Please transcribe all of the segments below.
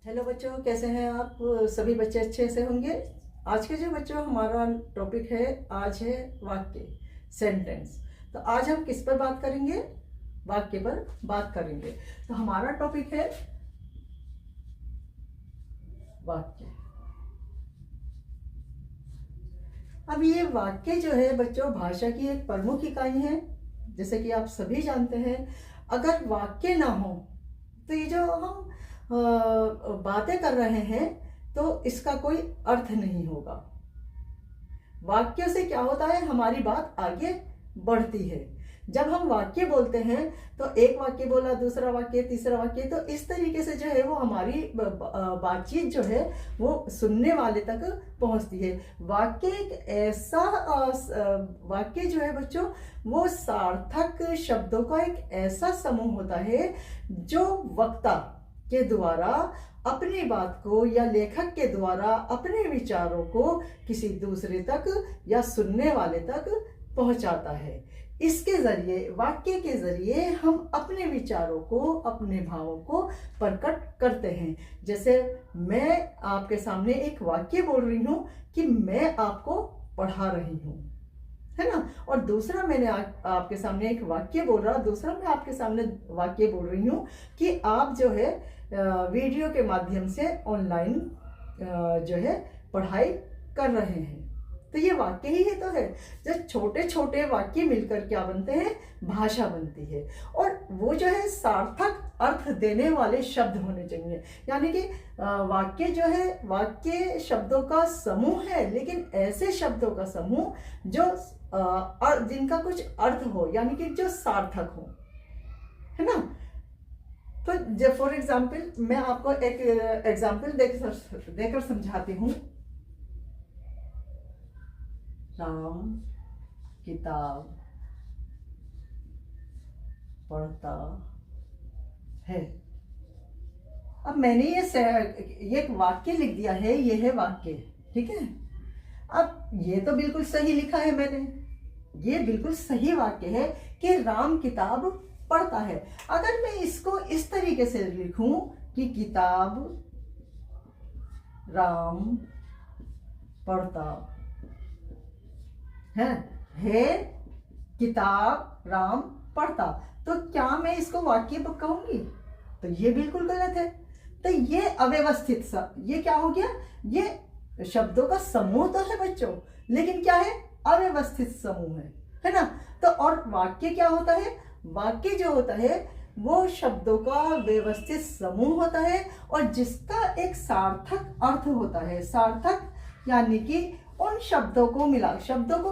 Hello बच्चों, कैसे हैं आप? सभी बच्चे अच्छे से होंगे। आज के जो बच्चों हमारा टॉपिक है, आज है वाक्य, सेंटेंस। तो आज हम किस पर बात करेंगे? वाक्य पर बात करेंगे। तो हमारा टॉपिक है वाक्य। अब ये वाक्य जो है बच्चों, भाषा की एक प्रमुख इकाई है। जैसे कि आप सभी जानते हैं, अगर वाक्य ना हो तो ये जो हम बातें कर रहे हैं तो इसका कोई अर्थ नहीं होगा। वाक्य से क्या होता है, हमारी बात आगे बढ़ती है। जब हम वाक्य बोलते हैं तो एक वाक्य बोला, दूसरा वाक्य, तीसरा वाक्य, तो इस तरीके से जो है वो हमारी बातचीत जो है वो सुनने वाले तक पहुंचती है। वाक्य एक ऐसा वाक्य जो है बच्चों, वो सार्थक शब्दों का एक ऐसा समूह होता है जो वक्ता के द्वारा अपनी बात को या लेखक के द्वारा अपने विचारों को किसी दूसरे तक या सुनने वाले तक पहुंचाता है। इसके जरिए, वाक्य के जरिए हम अपने विचारों को, अपने भावों को प्रकट करते हैं। जैसे मैं आपके सामने एक वाक्य बोल रही हूं कि मैं आपको पढ़ा रही हूं, है ना। और दूसरा मैंने आपके सामने एक वाक्य बोल रहा, दूसरा मैं आपके सामने वाक्य बोल रही हूँ कि आप जो है वीडियो के माध्यम से ऑनलाइन जो है पढ़ाई कर रहे हैं। तो ये वाक्य ही है। तो है जब छोटे छोटे वाक्य मिलकर क्या बनते हैं, भाषा बनती है। और वो जो है सार्थक अर्थ देने वाले शब्द होने चाहिए। यानी कि वाक्य जो है, वाक्य शब्दों का समूह है, लेकिन ऐसे शब्दों का समूह जो जिनका कुछ अर्थ हो, यानी कि जो सार्थक हो, है ना। तो जब फॉर एग्जाम्पल मैं आपको एक एग्जाम्पल देकर समझाती हूँ। राम किताब पढ़ता है। अब मैंने ये एक वाक्य लिख दिया है, ये है वाक्य, ठीक है। अब ये तो बिल्कुल सही लिखा है मैंने, ये बिल्कुल सही वाक्य है कि राम किताब पढ़ता है। अगर मैं इसको इस तरीके से लिखूं कि किताब राम पढ़ता है किताब राम पढ़ता, तो क्या मैं इसको वाक्य कहूंगी? तो ये बिल्कुल गलत है। तो ये अव्यवस्थित सा, ये क्या हो गया, ये शब्दों का समूह तो है बच्चों, लेकिन क्या है, अव्यवस्थित समूह है ना। तो और वाक्य क्या होता है, वाक्य जो होता है वो शब्दों का व्यवस्थित समूह होता है और जिसका एक सार्थक अर्थ होता है। सार्थक यानी कि उन शब्दों को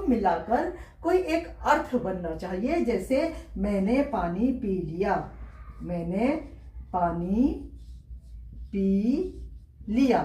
मिलाकर कोई एक अर्थ बनना चाहिए। जैसे मैंने पानी पी लिया, मैंने पानी पी लिया,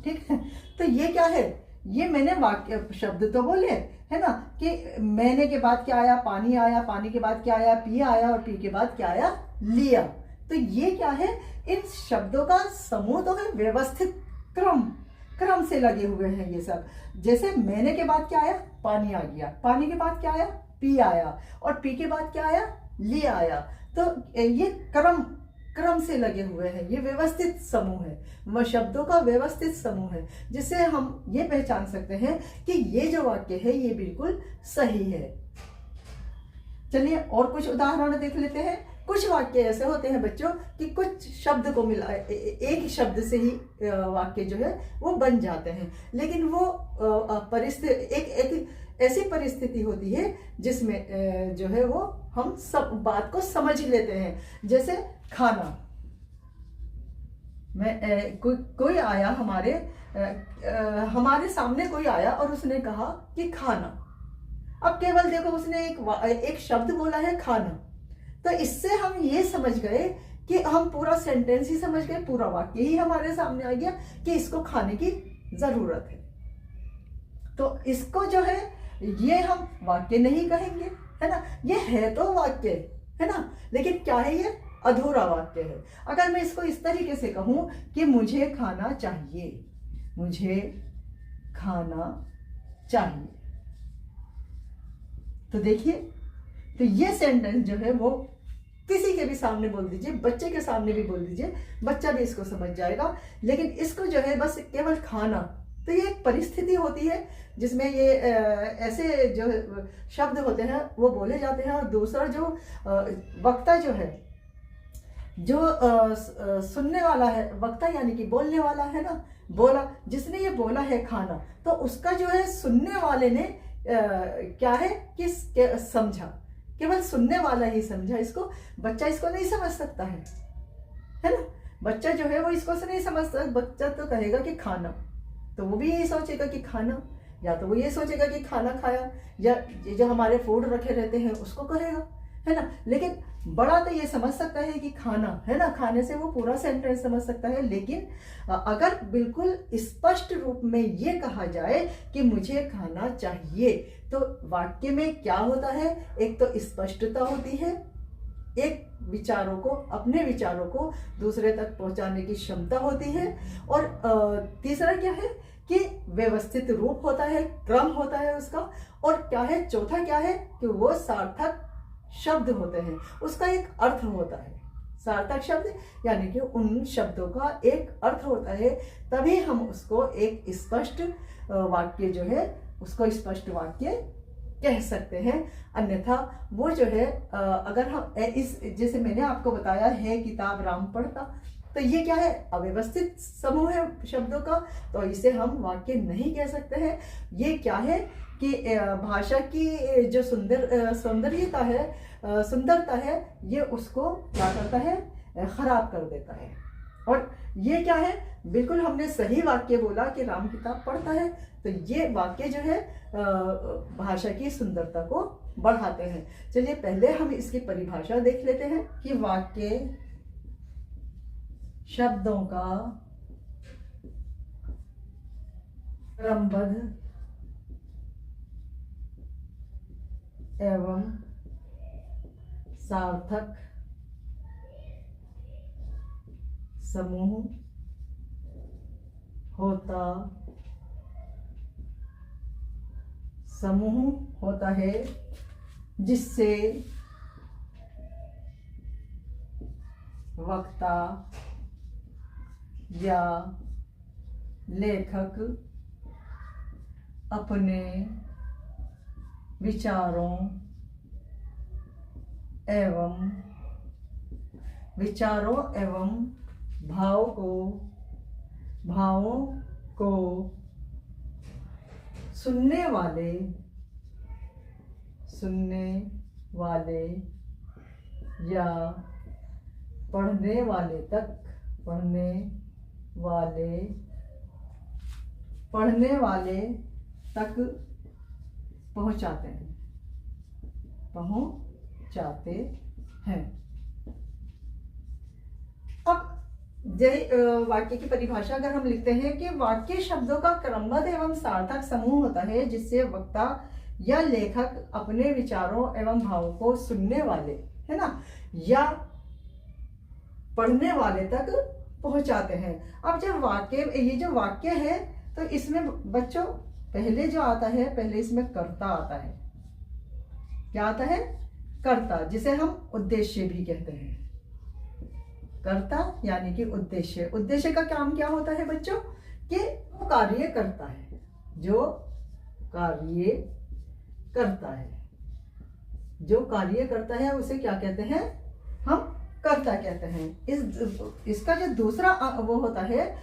ठीक है। तो ये क्या है, ये मैंने वाक्य शब्द तो बोले, है ना, कि मैंने के बाद क्या आया, पानी आया, पानी के बाद क्या आया, पी आया, और पी के बाद क्या आया, लिया। तो ये क्या है, इन शब्दों का समूह तो है, व्यवस्थित क्रम से लगे हुए हैं ये सब। जैसे मैंने के बाद क्या आया, पानी आ गया, पानी के बाद क्या आया, पी आया, और पी के बाद क्या आया, लिया आया। तो ये क्रम से लगे हुए हैं, ये व्यवस्थित समूह है, शब्दों का व्यवस्थित समूह है, जिससे हम ये पहचान सकते हैं कि ये जो वाक्य है ये बिल्कुल सही है। चलिए और कुछ उदाहरण देख लेते हैं। कुछ वाक्य ऐसे होते हैं बच्चों कि कुछ शब्द को मिला, एक शब्द से ही वाक्य जो है वो बन जाते हैं, लेकिन वो परिस्थिति एक ऐसी परिस्थिति होती है जिसमें जो है वो हम सब बात को समझ लेते हैं। जैसे खाना, कोई आया हमारे सामने, कोई आया और उसने कहा कि खाना। अब केवल देखो उसने एक शब्द बोला है, खाना। तो इससे हम ये समझ गए कि हम पूरा सेंटेंस ही समझ गए, पूरा वाक्य ही हमारे सामने आ गया कि इसको खाने की जरूरत है। तो इसको जो है ये हम वाक्य नहीं कहेंगे, है ना। ये है तो वाक्य, है ना, लेकिन क्या है, ये अधूरा वाक्य है। अगर मैं इसको इस तरीके से कहूं कि मुझे खाना चाहिए, मुझे खाना चाहिए, तो देखिए, तो ये सेंटेंस जो है वो किसी के भी सामने बोल दीजिए, बच्चे के सामने भी बोल दीजिए, बच्चा भी इसको समझ जाएगा। लेकिन इसको जो है बस केवल खाना, तो ये एक परिस्थिति होती है जिसमें ये ऐसे जो शब्द होते हैं वो बोले जाते हैं। और दूसरा जो वक्ता जो है, जो सुनने वाला है, वक्ता यानी कि बोलने वाला है ना, बोला, जिसने ये बोला है खाना, तो उसका जो है सुनने वाले ने क्या है कि समझा, केवल सुनने वाला ही समझा इसको। बच्चा इसको नहीं समझ सकता है ना। बच्चा जो है वो इसको से नहीं समझता। बच्चा तो कहेगा कि खाना, तो वो भी यही सोचेगा कि खाना, या तो वो ये सोचेगा कि खाना खाया, या जो हमारे फूड रखे रहते हैं उसको कहेगा, है ना। लेकिन बड़ा तो ये समझ सकता है कि खाना, है ना, खाने से वो पूरा सेंटेंस समझ सकता है। लेकिन अगर बिल्कुल स्पष्ट रूप में ये कहा जाए कि मुझे खाना चाहिए, तो वाक्य में क्या होता है, एक तो स्पष्टता होती है, एक विचारों को, अपने विचारों को दूसरे तक पहुंचाने की क्षमता होती है, और तीसरा क्या है कि व्यवस्थित रूप होता है, क्रम होता है उसका, और क्या है, चौथा क्या है कि वो सार्थक शब्द होते हैं, उसका एक अर्थ होता है। सार्थक शब्द यानी कि उन शब्दों का एक अर्थ होता है, तभी हम उसको एक स्पष्ट वाक्य जो है उसको स्पष्ट वाक्य कह सकते हैं। अन्यथा वो जो है अगर हम इस, जैसे मैंने आपको बताया है किताब राम पढ़ता, तो ये क्या है, अव्यवस्थित समूह है शब्दों का, तो इसे हम वाक्य नहीं कह सकते हैं। ये क्या है कि भाषा की जो सौंदर्यता है, सुंदरता है, ये उसको क्या करता है, खराब कर देता है। और ये क्या है, बिल्कुल हमने सही वाक्य बोला कि राम किताब पढ़ता है, तो ये वाक्य जो है भाषा की सुंदरता को बढ़ाते हैं। चलिए पहले हम इसकी परिभाषा देख लेते हैं कि वाक्य शब्दों का क्रमबद्ध एवं सार्थक समूह होता है, जिससे वक्ता या लेखक अपने विचारों एवं भावों को सुनने वाले या पढ़ने वाले तक पहुंचाते हैं। अब वाक्य की परिभाषा अगर हम लिखते हैं कि वाक्य शब्दों का क्रमबद्ध एवं सार्थक समूह होता है, जिससे वक्ता या लेखक अपने विचारों एवं भावों को सुनने वाले, है ना, या पढ़ने वाले तक पहुंचाते हैं। अब जब ये जो वाक्य है, तो इसमें बच्चों पहले जो आता है, पहले इसमें कर्ता आता है। क्या आता है, कर्ता, जिसे हम उद्देश्य भी कहते हैं। कर्ता यानी कि उद्देश्य। उद्देश्य का काम क्या होता है बच्चों, कि वो कार्य करता है, जो कार्य करता है उसे क्या कहते हैं, हम कर्ता कहते हैं। इसका जो दूसरा वो होता है,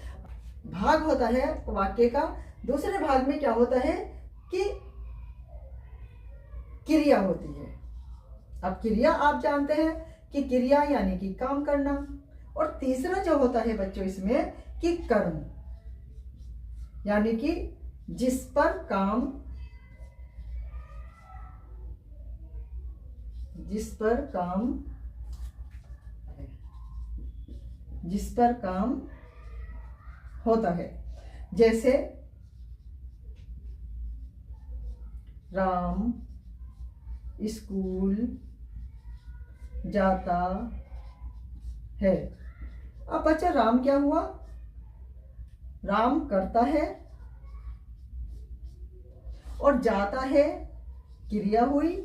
भाग होता है वाक्य का, दूसरे भाग में क्या होता है कि क्रिया होती है। अब क्रिया आप जानते हैं कि क्रिया यानी कि काम करना, और तीसरा जो होता है बच्चों इसमें कि कर्म, यानी कि जिस पर काम होता है। जैसे राम स्कूल जाता है। अब बच्चा राम क्या हुआ, राम करता है, और जाता है क्रिया हुई,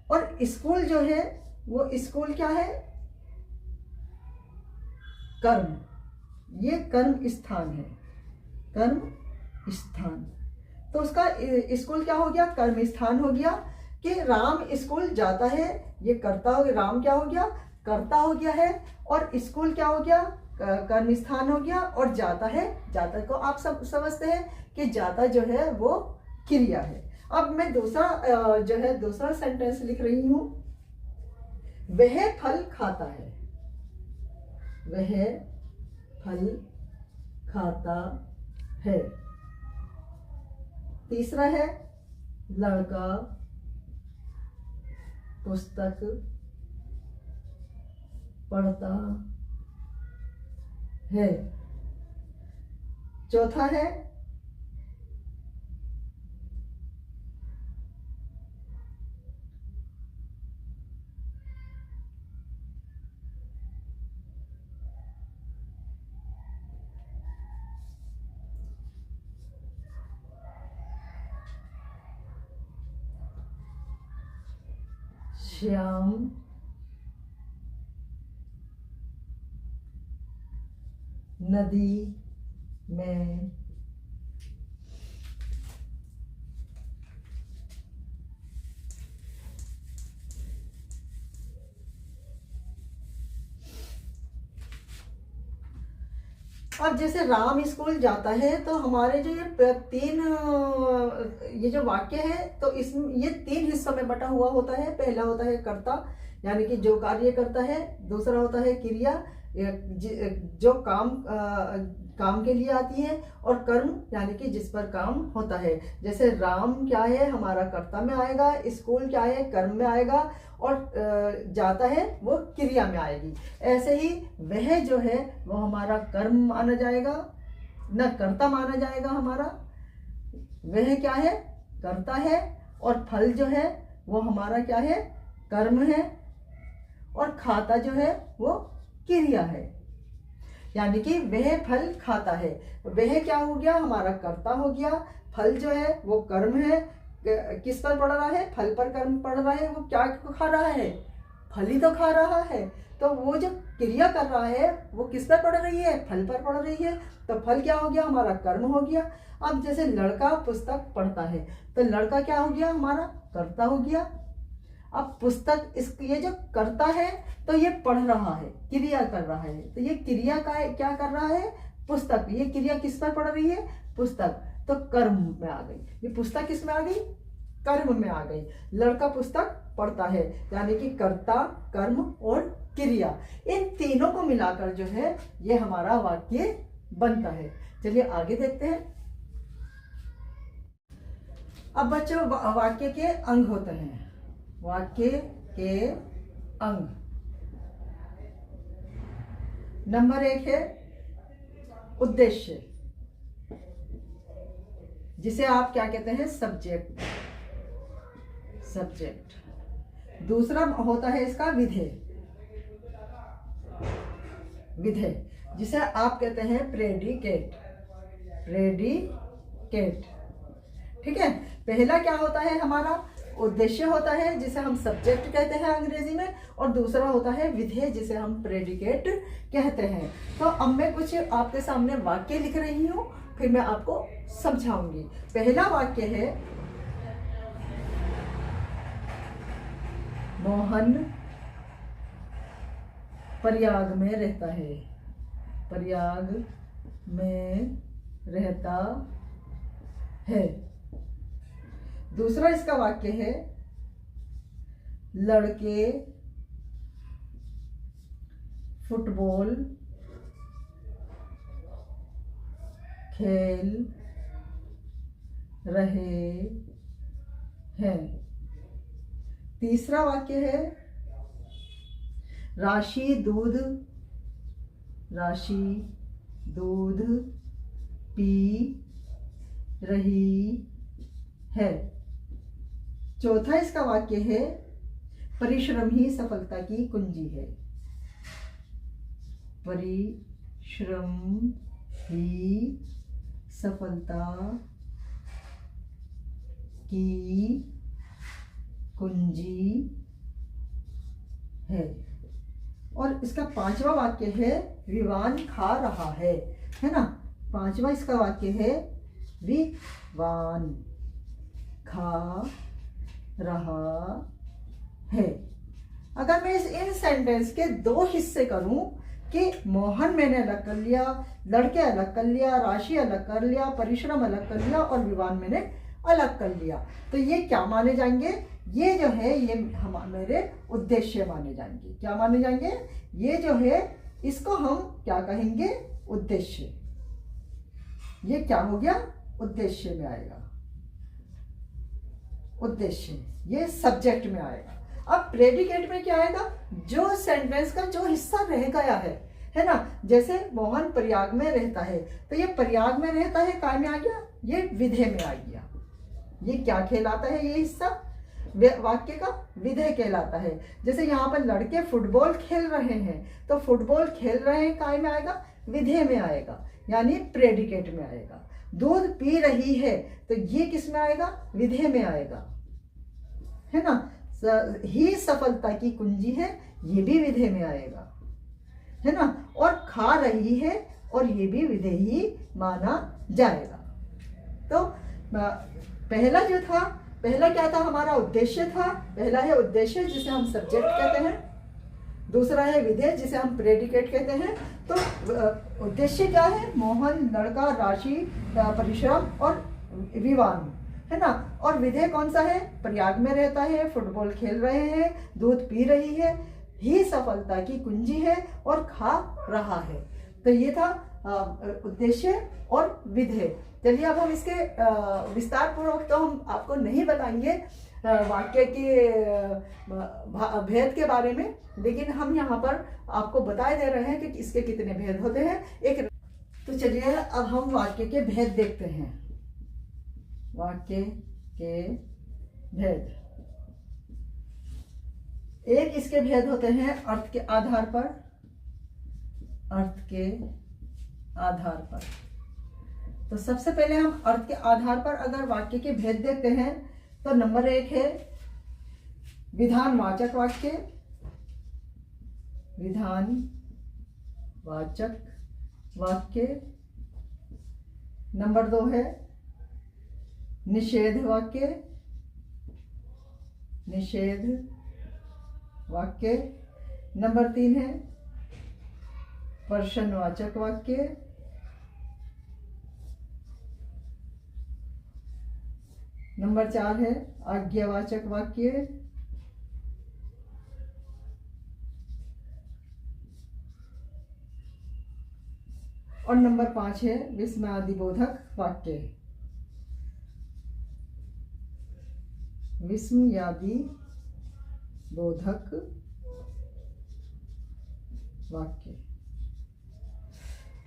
और स्कूल जो है वो स्कूल क्या है? कर्म, ये कर्म स्थान है, कर्म स्थान। तो उसका स्कूल क्या हो गया? कर्म स्थान हो गया। कि राम स्कूल जाता है, ये कर्ता हो गया, राम क्या हो गया? कर्ता हो गया है। और स्कूल क्या हो गया? कर्म स्थान हो गया। और जाता है, जाता को आप सब समझते हैं कि जाता जो है वो क्रिया है। अब मैं दूसरा जो है दूसरा सेंटेंस लिख रही हूं। वह फल खाता है, वह फल खाता है। तीसरा है लड़का पुस्तक पढ़ता है। चौथा है श्याम नदी में अब जैसे राम स्कूल जाता है तो हमारे जो ये तीन ये जो वाक्य है तो इसमें ये तीन हिस्सों में बटा हुआ होता है। पहला होता है कर्ता, यानी कि जो कार्य करता है। दूसरा होता है क्रिया, जो काम के लिए आती है। और कर्म, यानी कि जिस पर काम होता है। जैसे राम क्या है? हमारा कर्ता में आएगा। स्कूल क्या है? कर्म में आएगा। और जाता है वो क्रिया में आएगी। ऐसे ही वह जो है वो हमारा कर्म माना जाएगा, न कर्ता माना जाएगा हमारा। वह क्या है? कर्ता है। और फल जो है वो हमारा क्या है? कर्म है। और खाता जो है वो क्रिया है, यानी कि वह फल खाता है। वह क्या हो गया? हमारा कर्ता हो गया। फल जो है वो कर्म है। किस पर पड़ रहा है? फल पर कर्म पड़ रहा है। वो क्या खा रहा है? फल ही तो खा रहा है। तो वो जो क्रिया कर रहा है वो किस पर पड़ रही है? फल पर पड़ रही है। तो फल क्या हो गया? हमारा कर्म हो गया। अब जैसे लड़का पुस्तक पढ़ता है तो लड़का क्या हो गया? हमारा कर्ता हो गया। अब पुस्तक, ये जो करता है तो ये पढ़ रहा है, क्रिया कर रहा है। तो ये क्रिया का क्या कर रहा है? पुस्तक। ये क्रिया किस पर पड़ रही है? पुस्तक। तो कर्म में आ गई। ये पुस्तक किस में आ गई? कर्म में आ गई। लड़का पुस्तक पढ़ता है, यानी कि कर्ता, कर्म और क्रिया, इन तीनों को मिलाकर जो है ये हमारा वाक्य बनता है। चलिए आगे देखते हैं। अब बच्चों वाक्य के अंग होते हैं। वाक्य के अंग। नंबर 1 है उद्देश्य, जिसे आप क्या कहते हैं? Subject, subject. दूसरा होता है इसका विधेय, विधेय, जिसे आप कहते हैं प्रेडिकेट, प्रेडिकेट। ठीक है। पहला क्या होता है? हमारा उद्देश्य होता है, जिसे हम सब्जेक्ट कहते हैं अंग्रेजी में। और दूसरा होता है विधेय, जिसे हम प्रेडिकेट कहते हैं। तो अब मैं कुछ आपके सामने वाक्य लिख रही हूं, फिर मैं आपको समझाऊंगी। पहला वाक्य है मोहन प्रयाग में रहता है, प्रयाग में रहता है। दूसरा इसका वाक्य है लड़के फुटबॉल खेल रहे हैं। तीसरा वाक्य है राशि दूध पी रही है। चौथा इसका वाक्य है परिश्रम ही सफलता की कुंजी है, परिश्रम ही सफलता की कुंजी है। और इसका पांचवा वाक्य है विवान खा रहा है ना। पांचवा इसका वाक्य है विवान खा रहा है। अगर मैं इन सेंटेंस के दो हिस्से करूं कि मोहन मैंने अलग कर लिया, लड़के अलग कर लिया, राशि अलग कर लिया, परिश्रम अलग कर लिया और विवान मैंने अलग कर लिया, तो ये क्या माने जाएंगे? ये जो है ये मेरे उद्देश्य माने जाएंगे। क्या माने जाएंगे? ये जो है इसको हम क्या कहेंगे? उद्देश्य। ये क्या हो गया? उद्देश्य में आएगा। उद्देश्य ये सब्जेक्ट में आएगा। अब प्रेडिकेट में क्या आएगा? जो सेंटेंस का जो हिस्सा रह गया है ना। जैसे मोहन प्रयाग में रहता है, तो ये प्रयाग में रहता है काय में आ गया, ये विधेय में आ गया। ये क्या कहलाता है? ये हिस्सा वाक्य का विधेय कहलाता है। जैसे यहाँ पर लड़के फुटबॉल खेल रहे हैं, तो फुटबॉल खेल रहे हैं काय में आएगा? विधेय में आएगा, यानी प्रेडिकेट में आएगा। दूध पी रही है, तो ये किस में आएगा? विधेय में आएगा, है ना। ही सफलता की कुंजी है, ये भी विधेय में आएगा, है ना। और खा रही है, और ये भी विधेय ही माना जाएगा। तो पहला जो था, पहला क्या था? हमारा उद्देश्य था। पहला है उद्देश्य जिसे हम सब्जेक्ट कहते हैं, दूसरा है विधेय जिसे हम प्रेडिकेट कहते हैं। तो उद्देश्य क्या है? मोहन, लड़का, राशि, परिश्रम और विवान, है ना। और विधेय कौन सा है? प्रयाग में रहता है, फुटबॉल खेल रहे हैं, दूध पी रही है, ही सफलता की कुंजी है और खा रहा है। तो ये था उद्देश्य और विधेय। चलिए अब हम इसके विस्तार पूर्वक तो हम आपको नहीं बताएंगे वाक्य के भेद के बारे में, लेकिन हम यहाँ पर आपको बताए दे रहे हैं कि इसके कितने भेद होते हैं। एक तो चलिए अब हम वाक्य के भेद देखते हैं। वाक्य के भेद, एक इसके भेद होते हैं अर्थ के आधार पर। अर्थ के आधार पर, तो सबसे पहले हम अर्थ के आधार पर अगर वाक्य के भेद देखते हैं, तो नंबर एक है विधानवाचक वाक्य। विधानवाचक वाक्य। नंबर दो है निषेध वाक्य। निषेध वाक्य। नंबर तीन है प्रश्नवाचक वाक्य। नंबर चार है आज्ञावाचक वाक्य। और नंबर पांच है विस्मयादिबोधक वाक्य। विस्मयादिबोधक वाक्य।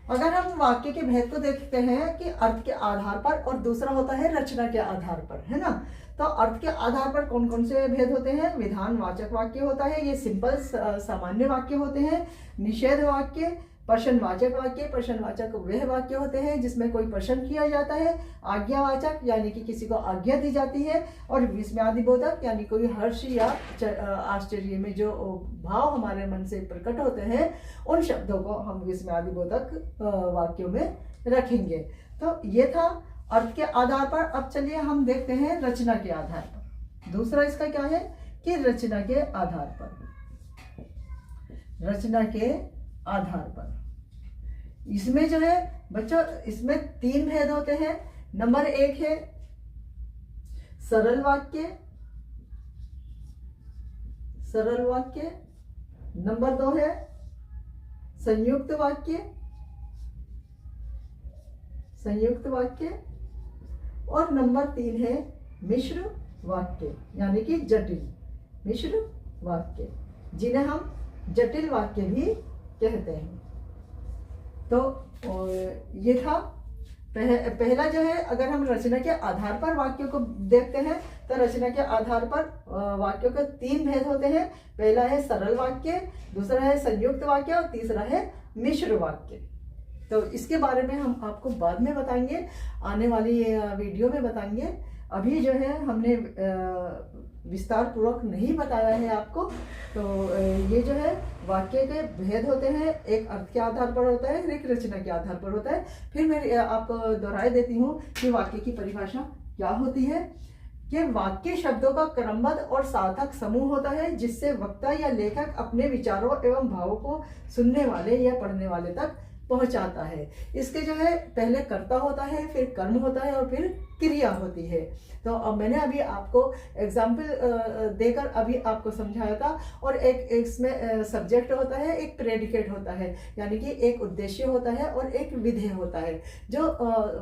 अगर हम वाक्य के भेद को देखते हैं कि अर्थ के आधार पर, और दूसरा होता है रचना के आधार पर, है ना। तो अर्थ के आधार पर कौन कौन से भेद होते हैं? विधानवाचक वाक्य होता है, ये सिंपल सामान्य वाक्य होते हैं। निषेध वाक्य, प्रश्नवाचक वाक्य। प्रश्नवाचक वह वाक्य होते हैं जिसमें कोई प्रश्न किया जाता है। आज्ञावाचक यानी कि किसी को आज्ञा दी जाती है। और विस्मयादिबोधक यानी कोई हर्ष या आश्चर्य में जो भाव हमारे मन से प्रकट होते हैं, उन शब्दों को हम विस्मयादिबोधक वाक्यों में रखेंगे। तो ये था अर्थ के आधार पर। अब चलिए हम देखते हैं रचना के आधार पर। दूसरा इसका क्या है कि रचना के आधार पर। रचना के आधार पर इसमें जो है बच्चों, इसमें तीन भेद होते हैं। नंबर एक है सरल वाक्य। सरल वाक्य। नंबर दो है संयुक्त वाक्य। संयुक्त वाक्य। और नंबर तीन है मिश्र वाक्य, यानी कि जटिल मिश्र वाक्य, जिन्हें हम जटिल वाक्य भी कहते हैं। तो ये था पहला जो है, अगर हम रचना के आधार पर वाक्यों को देखते हैं तो रचना के आधार पर वाक्यों के तीन भेद होते हैं। पहला है सरल वाक्य, दूसरा है संयुक्त वाक्य और तीसरा है मिश्र वाक्य। तो इसके बारे में हम आपको बाद में बताएंगे, आने वाली वीडियो में बताएंगे। अभी जो है हमने विस्तार पूर्वक नहीं बताया है आपको। तो ये जो है वाक्य के भेद होते हैं, एक अर्थ के आधार पर होता है, एक रचना के आधार पर होता है। फिर मैं आपको दोहराए देती हूँ कि वाक्य की परिभाषा क्या होती है। कि वाक्य शब्दों का क्रमबद्ध और सार्थक समूह होता है जिससे वक्ता या लेखक अपने विचारों एवं भावों को सुनने वाले या पढ़ने वाले तक पहुंचाता है। इसके जो है पहले कर्ता होता है, फिर कर्म होता है और फिर क्रिया होती है। तो अब मैंने अभी आपको एग्जाम्पल देकर अभी आपको समझाया था। और एक इसमें सब्जेक्ट होता है, एक प्रेडिकेट होता है, यानी कि एक उद्देश्य होता है और एक विधेय होता है। जो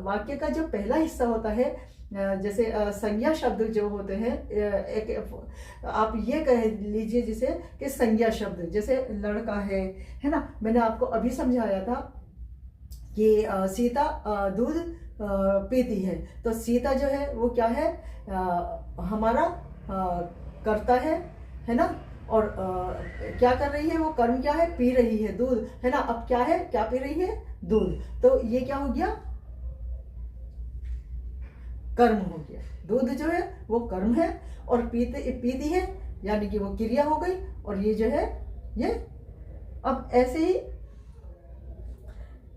वाक्य का जो पहला हिस्सा होता है, जैसे संज्ञा शब्द जो होते हैं, एक आप ये कह लीजिए जिसे कि संज्ञा शब्द, जैसे लड़का है ना। मैंने आपको अभी समझाया था कि सीता दूध पीती है। तो सीता जो है वो क्या है, हमारा कर्ता है ना। और क्या कर रही है, वो कर्म क्या है, पी रही है दूध, है ना। अब क्या है, क्या पी रही है, दूध। तो ये क्या हो गया, कर्म हो गया। दूध जो है वो कर्म है और पीती है यानी कि वो क्रिया हो गई। और ये जो है ये अब ऐसे ही।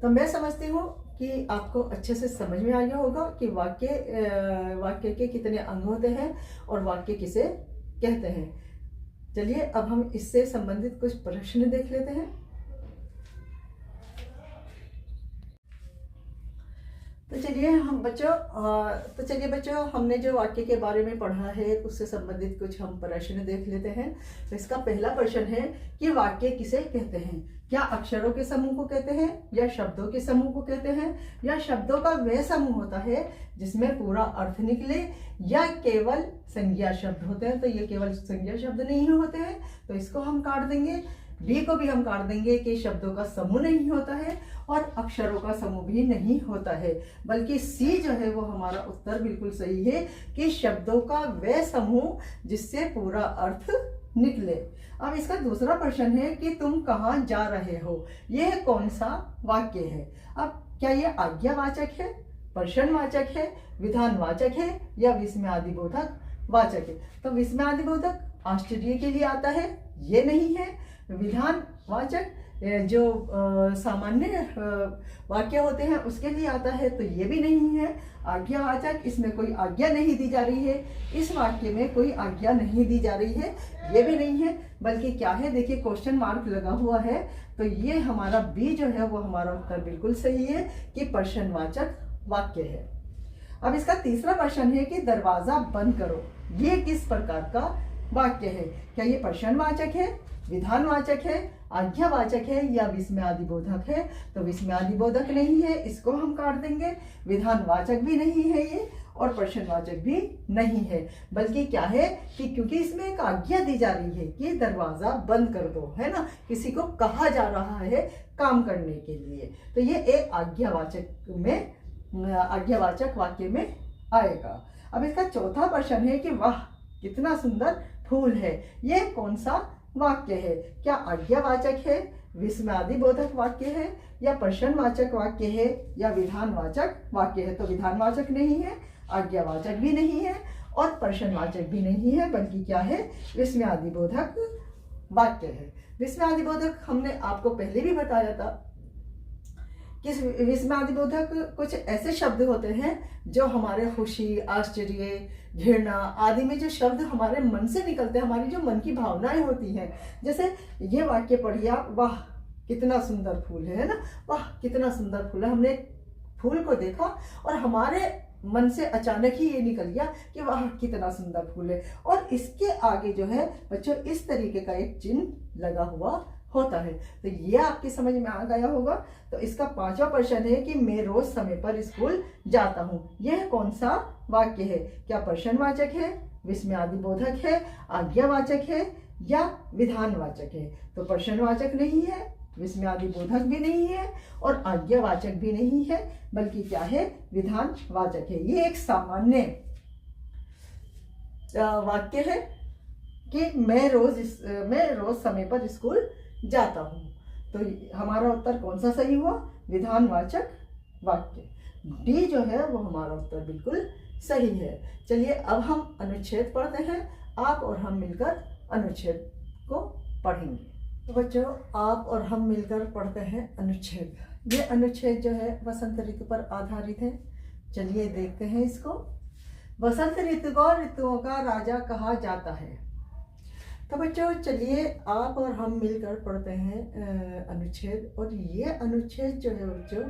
तो मैं समझती हूँ कि आपको अच्छे से समझ में आ गया होगा कि वाक्य के कितने अंग होते हैं और वाक्य किसे कहते हैं। चलिए अब हम इससे संबंधित कुछ प्रश्न देख लेते हैं। तो चलिए बच्चों हमने जो वाक्य के बारे में पढ़ा है उससे संबंधित कुछ हम प्रश्न देख लेते हैं। तो इसका पहला प्रश्न है कि वाक्य किसे कहते हैं। क्या अक्षरों के समूह को कहते हैं, या शब्दों के समूह को कहते हैं, या शब्दों का वह समूह होता है जिसमें पूरा अर्थ निकले, या केवल संज्ञा शब्द होते हैं। तो ये केवल संज्ञा शब्द नहीं होते हैं, तो इसको हम काट देंगे। डी को भी हम काट देंगे कि शब्दों का समूह नहीं होता है और अक्षरों का समूह भी नहीं होता है। बल्कि सी जो है वो हमारा उत्तर बिल्कुल सही है कि शब्दों का वह समूह जिससे पूरा अर्थ निकले। अब इसका दूसरा प्रश्न है कि तुम कहाँ जा रहे हो। यह कौन सा वाक्य है। अब क्या ये आज्ञावाचक है, प्रश्नवाचक है, विधानवाचक है, या विस्मयादिबोधक वाचक है। तो विस्मयादिबोधक आश्चर्य के लिए आता है, ये नहीं है। विधानवाचक जो सामान्य वाक्य होते हैं उसके लिए आता है, तो ये भी नहीं है। आज्ञावाचक, इसमें कोई आज्ञा नहीं दी जा रही है, इस वाक्य में कोई आज्ञा नहीं दी जा रही है, ये भी नहीं है। बल्कि क्या है, देखिए क्वेश्चन मार्क लगा हुआ है। तो ये हमारा बी जो है वो हमारा उत्तर बिल्कुल सही है कि प्रश्नवाचक वाक्य है। अब इसका तीसरा प्रश्न है कि दरवाजा बंद करो, ये किस प्रकार का वाक्य है। क्या ये प्रश्नवाचक है, विधानवाचक है, आज्ञावाचक है, या विस्मयादिबोधक है। तो विस्मयादिबोधक नहीं है, इसको हम काट देंगे। विधानवाचक भी नहीं है ये, और प्रश्नवाचक भी नहीं है। बल्कि क्या है कि क्योंकि इसमें एक आज्ञा दी जा रही है कि दरवाजा बंद कर दो, है ना, किसी को कहा जा रहा है काम करने के लिए। तो ये एक आज्ञावाचक वाक्य में आएगा। अब इसका चौथा प्रश्न है कि वाह कितना सुंदर फूल है, यह कौन सा वाक्य है। क्या आज्ञावाचक है, विस्मयादिबोधक वाक्य है, या प्रश्नवाचक वाक्य है, या विधानवाचक वाक्य है। तो विधानवाचक नहीं है, आज्ञावाचक भी नहीं है, और प्रश्नवाचक भी नहीं है, बल्कि क्या है, विस्मयादिबोधक वाक्य है। विस्मयादिबोधक हमने आपको पहले भी बताया था कि विस्मयादिबोधक कुछ ऐसे शब्द होते हैं जो हमारे खुशी, आश्चर्य, घृणा आदि में जो शब्द हमारे मन से निकलते हैं, हमारी जो मन की भावनाएं होती हैं। जैसे ये वाक्य पढ़िए आप, वाह कितना सुंदर फूल है ना, वाह कितना सुंदर फूल है। हमने फूल को देखा और हमारे मन से अचानक ही ये निकल गया कि वाह कितना सुंदर फूल है। और इसके आगे जो है बच्चों इस तरीके का एक चिन्ह लगा हुआ होता है। तो ये आपकी समझ में आ गया होगा। तो इसका पांचवा प्रश्न है कि मैं रोज समय पर स्कूल जाता हूँ, यह कौन सा वाक्य है। क्या प्रश्नवाचक है, विस्मयादिबोधक है, आज्ञावाचक है, या विधानवाचक है। तो प्रश्नवाचक नहीं है, विस्मयादिबोधक भी नहीं है, और आज्ञावाचक भी नहीं है, बल्कि क्या है, विधानवाचक है। ये एक सामान्य वाक्य है कि मैं रोज समय पर स्कूल जाता हूँ। तो हमारा उत्तर कौन सा सही हुआ, विधानवाचक वाक्य। डी जो है वो हमारा उत्तर बिल्कुल सही है। चलिए अब हम अनुच्छेद पढ़ते हैं। आप और हम मिलकर अनुच्छेद को पढ़ेंगे। तो बच्चों, आप और हम मिलकर पढ़ते हैं अनुच्छेद। ये अनुच्छेद जो है वसंत ऋतु पर आधारित है। चलिए देखते हैं इसको। वसंत ऋतु को ऋतुओं का राजा कहा जाता है। तो बच्चों चलिए आप और हम मिलकर पढ़ते हैं अनुच्छेद, और ये अनुच्छेद जो है बच्चों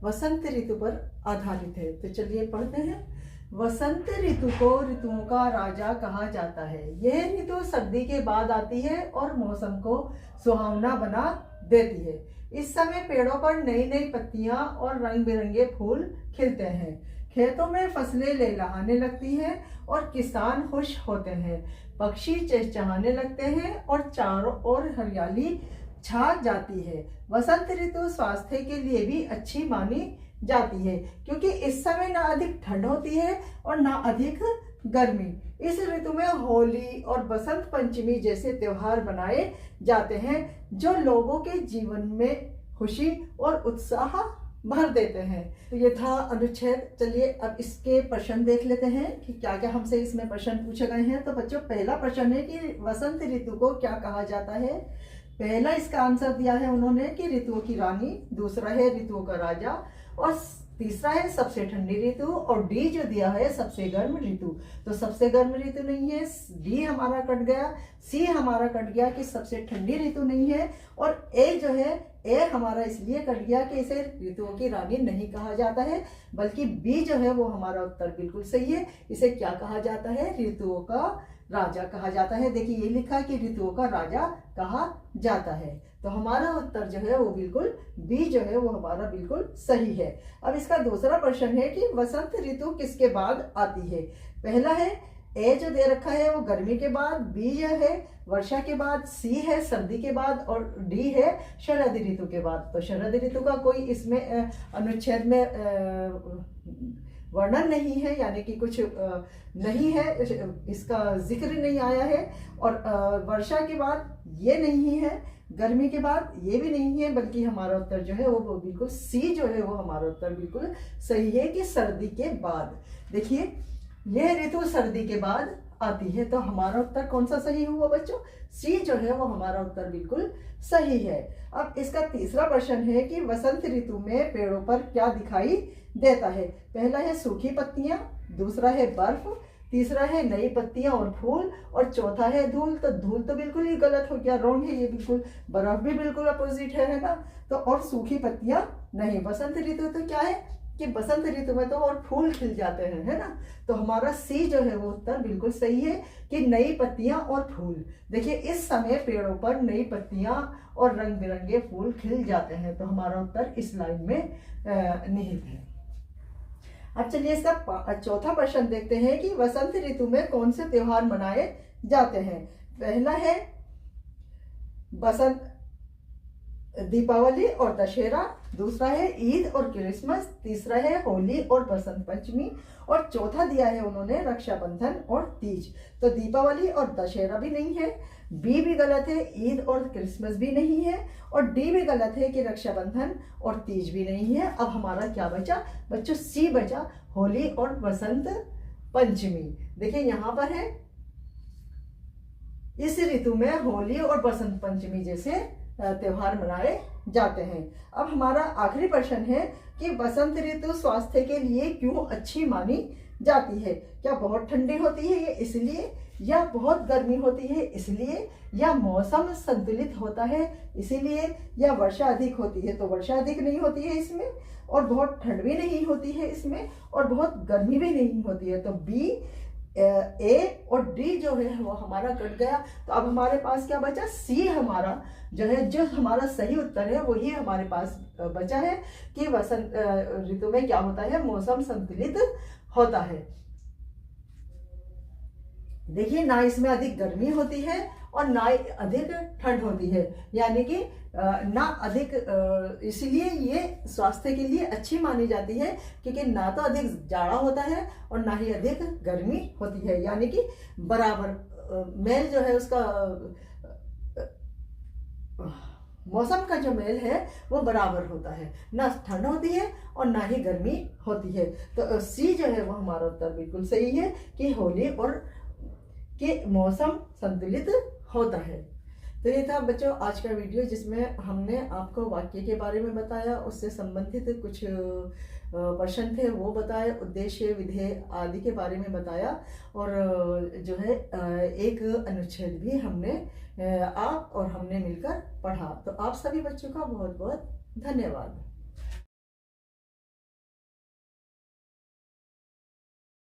वसंत ऋतु पर आधारित है। तो चलिए पढ़ते हैं। वसंत ऋतु को ऋतुओं का राजा कहा जाता है। यह ऋतु सर्दी के बाद आती है और मौसम को सुहावना बना देती है। इस समय पेड़ों पर नई नई पत्तियां और रंग बिरंगे फूल खिलते हैं। खेतों में फसलें लहलहाने लगती हैं और किसान खुश होते हैं। पक्षी चहचहाने लगते हैं और चारों ओर हरियाली छा जाती है। वसंत ऋतु स्वास्थ्य के लिए भी अच्छी मानी जाती है, क्योंकि इस समय ना अधिक ठंड होती है और ना अधिक गर्मी। इस ऋतु में होली और बसंत पंचमी जैसे त्योहार मनाए जाते हैं, जो लोगों के जीवन में खुशी और उत्साह भर देते हैं। तो ये था अनुच्छेद। चलिए अब इसके प्रश्न देख लेते हैं कि क्या क्या हमसे इसमें प्रश्न पूछे गए हैं। तो बच्चों पहला प्रश्न है कि वसंत ऋतु को क्या कहा जाता है। पहला इसका आंसर दिया है उन्होंने कि ऋतुओं की रानी, दूसरा है ऋतुओं का राजा, और तीसरा है सबसे ठंडी ऋतु, और डी जो दिया है सबसे गर्म ऋतु। तो सबसे गर्म ऋतु नहीं है, डी हमारा कट गया, सी हमारा कट गया कि सबसे ठंडी ऋतु नहीं है, और ए जो है ए हमारा इसलिए कट गया कि इसे ऋतुओं की रानी नहीं कहा जाता है, बल्कि बी जो है वो हमारा उत्तर बिल्कुल सही है। इसे क्या कहा जाता है, ऋतुओं का राजा कहा जाता है। देखिए ये लिखा कि ऋतुओं का राजा कहा जाता है। तो हमारा उत्तर जो है वो बिल्कुल बी जो है वो हमारा बिल्कुल सही है। अब इसका दूसरा प्रश्न है कि वसंत ऋतु किसके बाद आती है। पहला है ए जो दे रखा है वो गर्मी के बाद, बी जो है वर्षा के बाद, सी है सर्दी के बाद, और डी है शरद ऋतु के बाद। तो शरद ऋतु का कोई इसमें अनुच्छेद में वर्णन नहीं है, यानी कि कुछ नहीं है, इसका जिक्र नहीं आया है। और वर्षा के बाद ये नहीं है, गर्मी के बाद ये भी नहीं है, बल्कि हमारा उत्तर जो है वो बिल्कुल सी जो है वो हमारा उत्तर बिल्कुल सही है कि सर्दी के बाद। देखिए यह ऋतु सर्दी के बाद आती है। तो हमारा उत्तर कौन सा सही हुआ बच्चों, सी जो है वो हमारा उत्तर बिल्कुल सही है। अब इसका तीसरा प्रश्न है कि वसंत ऋतु में पेड़ों पर क्या दिखाई देता है। पहला है सूखी पत्तियां, दूसरा है बर्फ, तीसरा है नई पत्तियां और फूल, और चौथा है धूल। तो धूल तो बिल्कुल ही गलत हो गया, रॉन्ग है ये बिल्कुल। बर्फ भी बिल्कुल अपोजिट है ना। तो और सूखी पत्तियां नहीं। बसंत ऋतु तो क्या है कि बसंत ऋतु में तो और फूल खिल जाते हैं, है ना। तो हमारा सी जो है वो उत्तर बिल्कुल सही है कि नई पत्तियां और फूल। देखिए इस समय पेड़ों पर नई पत्तियां और रंग बिरंगे फूल खिल जाते हैं। तो हमारा उत्तर इस लाइन में निहित है। अब चलिए इसका चौथा प्रश्न देखते हैं कि वसंत ऋतु में कौन से त्योहार मनाए जाते हैं। पहला है बसंत दीपावली और दशहरा, दूसरा है ईद और क्रिसमस, तीसरा है होली और बसंत पंचमी, और चौथा दिया है उन्होंने रक्षाबंधन और तीज। तो दीपावली और दशहरा भी नहीं है, बी भी गलत है, ईद और क्रिसमस भी नहीं है, और डी भी गलत है कि रक्षाबंधन और तीज भी नहीं है। अब हमारा क्या बचा बच्चों, सी बचा, होली और बसंत पंचमी। देखिए यहाँ पर है इस ऋतु में होली और बसंत पंचमी जैसे त्योहार मनाए जाते हैं। अब हमारा आखिरी प्रश्न है कि बसंत ऋतु स्वास्थ्य के लिए क्यों अच्छी मानी जाती है। क्या बहुत ठंडी होती है ये इसलिए, या बहुत गर्मी होती है इसलिए, या मौसम संतुलित होता है इसीलिए, या वर्षा अधिक होती है। तो वर्षा अधिक नहीं होती है इसमें, और बहुत ठंड भी नहीं होती है इसमें, और बहुत गर्मी भी नहीं होती है। तो बी, ए और डी जो है वो हमारा कट गया। तो अब हमारे पास क्या बचा, सी हमारा जो है, जो हमारा सही उत्तर है वही हमारे पास बचा है कि वसंत ऋतु में क्या होता है, मौसम संतुलित होता है। देखिए ना इसमें अधिक गर्मी होती है और ना अधिक ठंड होती है, यानी कि ना अधिक, इसलिए ये स्वास्थ्य के लिए अच्छी मानी जाती है क्योंकि ना तो अधिक जाड़ा होता है और ना ही अधिक गर्मी होती है, यानी कि बराबर मेल जो है उसका मौसम का जो मेल है वो बराबर होता है, ना ठंड होती है और ना ही गर्मी होती है। तो सी जो है वो हमारा उत्तर बिल्कुल सही है कि होली और कि मौसम संतुलित होता है। तो ये था बच्चों आज का वीडियो, जिसमें हमने आपको वाक्य के बारे में बताया, उससे संबंधित कुछ प्रश्न थे वो बताए, उद्देश्य, विधेय आदि के बारे में बताया, और जो है एक अनुच्छेद भी हमने आप और हमने मिलकर पढ़ा। तो आप सभी बच्चों का बहुत बहुत धन्यवाद।